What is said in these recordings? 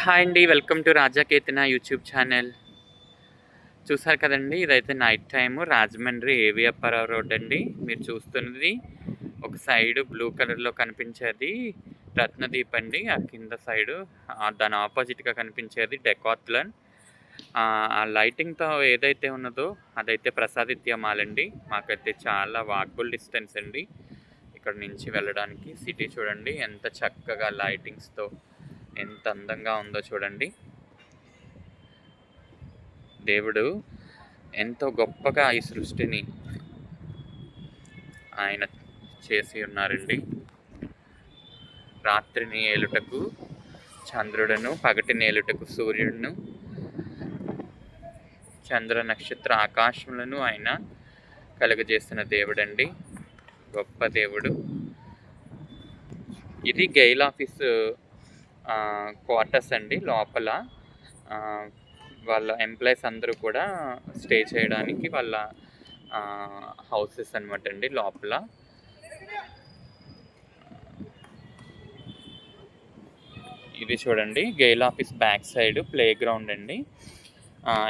Hi అండి. Welcome to Rajaketana YouTube channel. చూసారు కదండీ! ఇదైతే నైట్ టైము రాజమండ్రి ఏవి అప్పారావు రోడ్ అండి. మీరు చూస్తున్నది ఒక సైడు బ్లూ కలర్‌లో కనిపించేది రత్నదీప్ అండి. ఆ కింద సైడు దాని ఆపోజిట్‌గా కనిపించేది డెకాథ్లన్. ఆ లైటింగ్‌తో ఏదైతే ఉన్నదో అదైతే ప్రసాదిత్య మాల్ అండి. మాకైతే చాలా వాకబుల్ డిస్టెన్స్ అండి ఇక్కడ నుంచి వెళ్ళడానికి. సిటీ చూడండి ఎంత చక్కగా లైటింగ్స్‌తో ఎంత అందంగా ఉందో చూడండి. దేవుడు ఎంతో గొప్పగా ఈ సృష్టిని ఆయన చేసి ఉన్నారండి. రాత్రిని ఏలుటకు చంద్రుడను, పగటిని ఏలుటకు సూర్యుడును, చంద్ర నక్షత్ర ఆకాశములను ఆయన కలుగజేసిన దేవుడండి. గొప్ప దేవుడు. ఇది గెయిల్ ఆఫీసు క్వార్టర్స్ అండి. లోపల వాళ్ళ ఎంప్లాయీస్ అందరూ కూడా స్టే చేయడానికి వాళ్ళ హౌసెస్ అనమాట అండి లోపల. ఇది చూడండి GAIL office back side play ground అండి.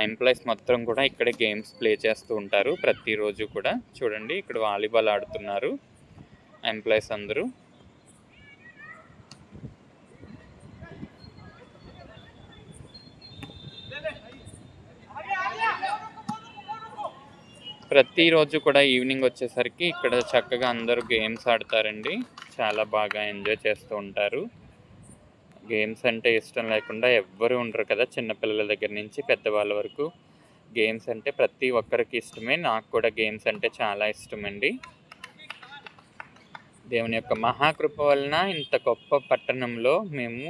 ఎంప్లాయీస్ మొత్తం కూడా ఇక్కడే గేమ్స్ ప్లే చేస్తూ ఉంటారు ప్రతిరోజు కూడా. చూడండి ఇక్కడ వాలీబాల్ ఆడుతున్నారు ఎంప్లాయీస్ అందరూ. ప్రతిరోజు కూడా ఈవినింగ్ వచ్చేసరికి ఇక్కడ చక్కగా అందరూ గేమ్స్ ఆడతారండి. చాలా బాగా ఎంజాయ్ చేస్తూ ఉంటారు. గేమ్స్ అంటే ఇష్టం లేకుండా ఎవ్వరూ ఉండరు కదా, చిన్నపిల్లల దగ్గర నుంచి పెద్దవాళ్ళ వరకు. గేమ్స్ అంటే ప్రతి ఒక్కరికి ఇష్టమే. నాకు కూడా గేమ్స్ అంటే చాలా ఇష్టమండి. దేవుని యొక్క మహాకృప వలన ఇంత గొప్ప పట్టణంలో మేము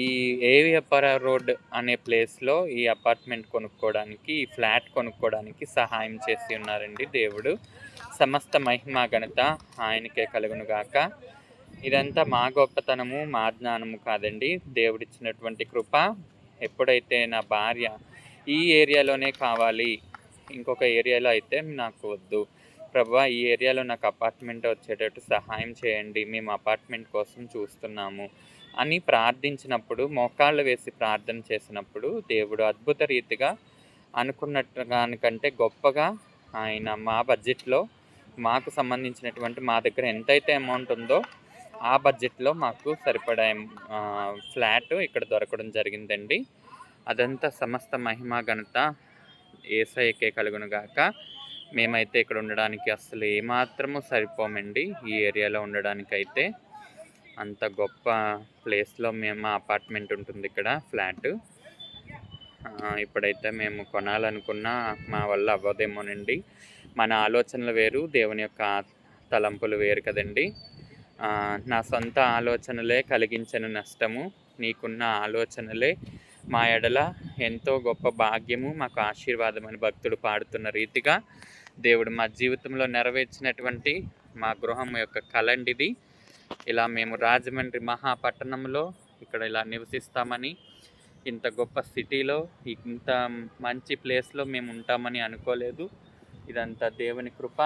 ఈ ఏవి అప్పారావు రోడ్ అనే ప్లేస్లో ఈ అపార్ట్మెంట్ కొనుక్కోవడానికి, ఈ ఫ్లాట్ కొనుక్కోవడానికి సహాయం చేసి ఉన్నారండి దేవుడు. సమస్త మహిమ ఘనత ఆయనకే కలుగును గాక. ఇదంతా మా గొప్పతనము, మా జ్ఞానము కాదండి, దేవుడిచ్చినటువంటి కృప. ఎప్పుడైతే నా భార్య ఈ ఏరియాలోనే కావాలి, ఇంకొక ఏరియాలో అయితే నాకు వద్దు ప్రభువా, ఈ ఏరియాలో నాకు అపార్ట్మెంట్ వచ్చేటట్టు సహాయం చేయండి, మేము అపార్ట్మెంట్ కోసం చూస్తున్నాము అని ప్రార్థించినప్పుడు, మోకాళ్ళు వేసి ప్రార్థన చేసినప్పుడు దేవుడు అద్భుత రీతిగా అనుకున్నట్టుగానికంటే గొప్పగా ఆయన మా బడ్జెట్లో మాకు సంబంధించినటువంటి మా దగ్గర ఎంతైతే అమౌంట్ ఉందో ఆ బడ్జెట్లో మాకు సరిపడా ఫ్లాట్ ఇక్కడ దొరకడం జరిగిందండి. అదంతా సమస్త మహిమ ఘనత యేసయ్యకే కలుగును గాక. మేమైతే ఇక్కడ ఉండడానికి అసలు ఏమాత్రము సరిపోమండి. ఈ ఏరియాలో ఉండడానికైతే అంత గొప్ప ప్లేస్లో మా అపార్ట్మెంట్ ఉంటుంది ఇక్కడ ఫ్లాట్. ఇప్పుడైతే మేము కొనాలనుకున్నా మా వల్ల అవ్వదేమోనండి. మన ఆలోచనలు వేరు, దేవుని యొక్క తలంపులు వేరు కదండి. నా సొంత ఆలోచనలే కలిగించను నష్టము, నీకున్న ఆలోచనలే మా ఎడల ఎంతో గొప్ప భాగ్యము, మాకు ఆశీర్వాదం అని భక్తుడు పాడుతున్న రీతిగా దేవుడు మా జీవితంలో నెరవేర్చినటువంటి మా గృహం యొక్క కలండిది. ఇలా మేము రాజమండ్రి మహాపట్టణంలో ఇక్కడ ఇలా నివసిస్తామని, ఇంత గొప్ప సిటీలో ఇంత మంచి ప్లేస్లో మేము ఉంటామని అనుకోలేదు. ఇదంతా దేవుని కృప,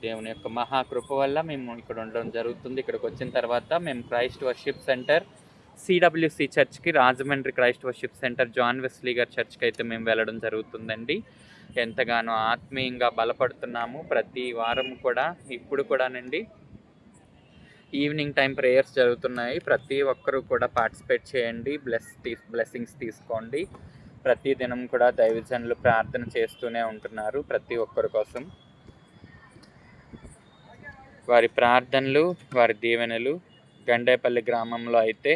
దేవుని యొక్క మహాకృప వల్ల మేము ఇక్కడ ఉండడం జరుగుతుంది. ఇక్కడికి వచ్చిన తర్వాత మేము క్రైస్ట్ వర్షిప్ సెంటర్ సిడబ్ల్యూసి చర్చ్కి, Rajahmundry Christ worship center John Wesley గారి చర్చ్కి అయితే మేము వెళ్ళడం జరుగుతుందండి. ఎంతగానో ఆత్మీయంగా బలపడుతున్నాము. ప్రతి వారం కూడా, ఇప్పుడు కూడానండి ఈవినింగ్ టైం ప్రేయర్స్ జరుగుతున్నాయి. ప్రతి ఒక్కరూ కూడా పార్టిసిపేట్ చేయండి, బ్లెస్సింగ్స్ తీసుకోండి. ప్రతి దినం కూడా దైవజనులు ప్రార్థన చేస్తూనే ఉంటున్నారు ప్రతి ఒక్కరి కోసం. వారి ప్రార్థనలు, వారి దీవెనలు. గండేపల్లి గ్రామంలో అయితే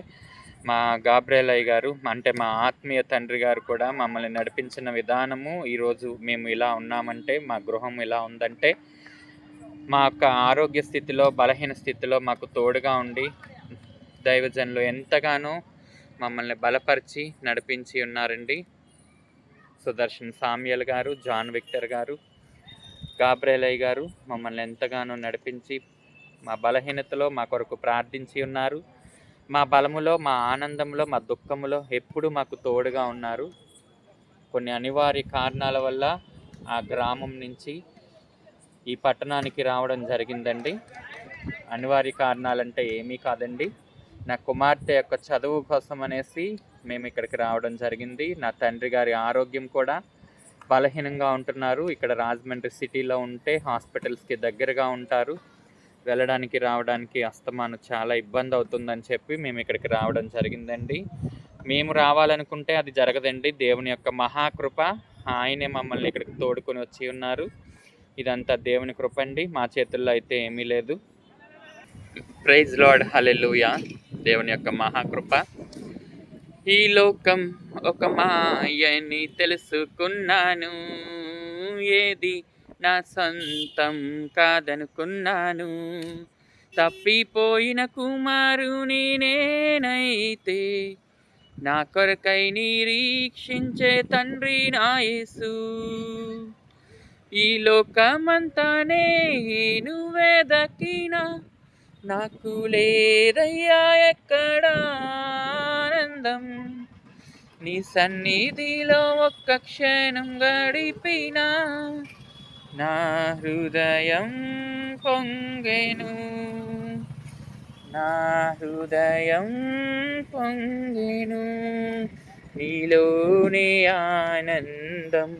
మా గాబ్రేలయ్య గారు, అంటే మా ఆత్మీయ తండ్రి గారు కూడా మమ్మల్ని నడిపించిన విధానము, ఈరోజు మేము ఇలా ఉన్నామంటే, మా గృహం ఇలా ఉందంటే, మా యొక్క ఆరోగ్య స్థితిలో, బలహీన స్థితిలో మాకు తోడుగా ఉండి దైవజనులు ఎంతగానో మమ్మల్ని బలపరిచి నడిపించి ఉన్నారండి. సుదర్శన్ సామ్యల్ గారు, జాన్ విక్టర్ గారు, గాబ్రేలయ్య గారు మమ్మల్ని ఎంతగానో నడిపించి మా బలహీనతలో మా కొరకు ప్రార్థించి ఉన్నారు. మా బలములో, మా ఆనందంలో, మా దుఃఖములో ఎప్పుడు మాకు తోడుగా ఉన్నారు. కొన్ని అనివార్య కారణాల వల్ల ఆ గ్రామం నుంచి ఈ పట్టణానికి రావడం జరిగిందండి. అనివార్య కారణాలంటే ఏమీ కాదండి, నా కుమార్తె యొక్క చదువు కోసం అనేసి మేము ఇక్కడికి రావడం జరిగింది. నా తండ్రి గారి ఆరోగ్యం కూడా బలహీనంగా ఉంటున్నారు. ఇక్కడ రాజమండ్రి సిటీలో ఉంటే హాస్పిటల్స్‌కి దగ్గరగా ఉంటారు. వెళ్ళడానికి రావడానికి అస్తమాను చాలా ఇబ్బంది అవుతుందని చెప్పి మేము ఇక్కడికి రావడం జరిగిందండి. మేము రావాలనుకుంటే అది జరగదండి. దేవుని యొక్క మహాకృప, ఆయనే మమ్మల్ని ఇక్కడికి తోడుకొని వచ్చి ఉన్నారు. ఇదంతా దేవుని కృప అండి. మా చేతుల్లో అయితే ఏమీ లేదు. ప్రైజ్ లార్డ్, హల్లెలూయా. దేవుని యొక్క మహాకృప. ఈ లోకం ఒక మాయని తెలుసుకున్నాను, ఏది నా సొంతం కాదనుకున్నాను. తప్పిపోయిన కుమారుని నేనైతే, నా కొరకై నిరీక్షించే తండ్రి నా యేసు. ఈ లోకమంతా నేను వెదకినా, నాకు లేదయ్యా ఎక్కడ ఆనందం. నీ సన్నిధిలో ఒక్క క్షణం గడిపినా, నా హృదయం పొంగెను, నా హృదయం పొంగెను. నీలోనే ఆనందం,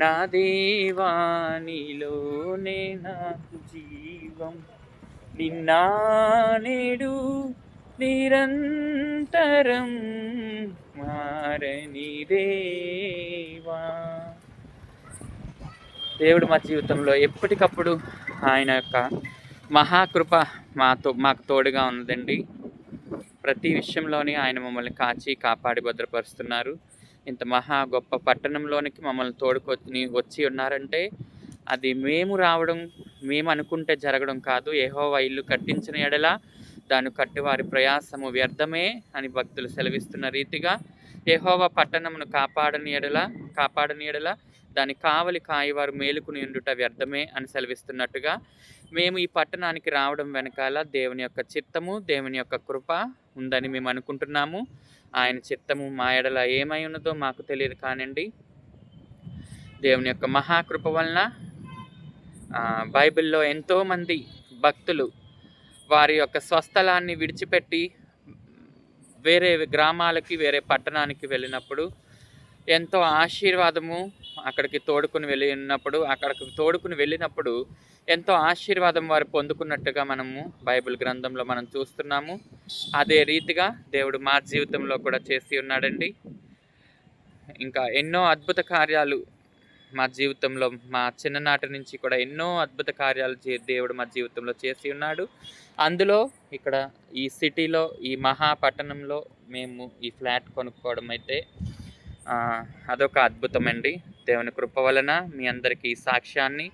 నా దేవా నీలోనే నాకు జీవం. నిన్న నేడు నిరంతరం మారని దేవా. దేవుడు మా జీవితంలో ఎప్పటికప్పుడు ఆయన యొక్క మహాకృప మాకు తోడుగా ఉన్నదండి. ప్రతి విషయంలోనే ఆయన మమ్మల్ని కాచి కాపాడి భద్రపరుస్తున్నారు. ఇంత మహా గొప్ప పట్టణంలోనికి మమ్మల్ని తోడుకొని వచ్చి ఉన్నారంటే అది మేము రావడం, మేము అనుకుంటే జరగడం కాదు. యెహోవా ఇల్లు కట్టించిన ఎడల దాన్ని కట్టివారి ప్రయాసము వ్యర్థమే అని భక్తులు సెలవిస్తున్న రీతిగా, యెహోవా పట్టణమును కాపాడని ఎడల దాని కావలి కాయవారు మేలుకుని ఉండుట వ్యర్థమే అని సెలవిస్తున్నట్టుగా, మేము ఈ పట్టణానికి రావడం వెనకాల దేవుని యొక్క చిత్తము, దేవుని యొక్క కృప ఉందని మేము అనుకుంటున్నాము. ఆయన చిత్తము మా ఎడల ఏమై ఉన్నదో మాకు తెలియదు కానండి, దేవుని యొక్క మహాకృప వలన బైబిల్లో ఎంతోమంది భక్తులు వారి యొక్క స్వస్థలాన్ని విడిచిపెట్టి వేరే గ్రామాలకి, వేరే పట్టణానికి వెళ్ళినప్పుడు ఎంతో ఆశీర్వాదము అక్కడికి తోడుకుని వెళ్ళినప్పుడు ఎంతో ఆశీర్వాదం వారు పొందుకున్నట్టుగా మనము బైబిల్ గ్రంథంలో మనం చూస్తున్నాము. అదే రీతిగా దేవుడు మా జీవితంలో కూడా చేసి ఉన్నాడండి. ఇంకా ఎన్నో అద్భుత కార్యాలు మా జీవితంలో, మా చిన్ననాటి నుంచి కూడా ఎన్నో అద్భుత కార్యాలు దేవుడు మా జీవితంలో చేసి ఉన్నాడు. అందులో ఇక్కడ ఈ సిటీలో, ఈ మహాపట్టణంలో మేము ఈ ఫ్లాట్ కొనుక్కోవడం అయితే అదొక అద్భుతం అండి. దేవుని కృప వలన మీ అందరికీ ఈ సాక్ష్యాన్ని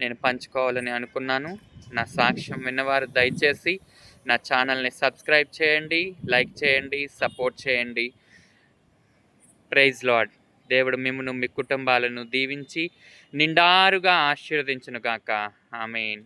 నేను పంచుకోవాలని అనుకున్నాను. నా సాక్ష్యం విన్నవారు దయచేసి నా ఛానల్ని సబ్స్క్రైబ్ చేయండి, లైక్ చేయండి, సపోర్ట్ చేయండి. Praise lord. దేవుడు మిమ్మును, మీ కుటుంబాలను దీవించి నిండారుగా ఆశీర్వదించునుగాక. ఆమేన్.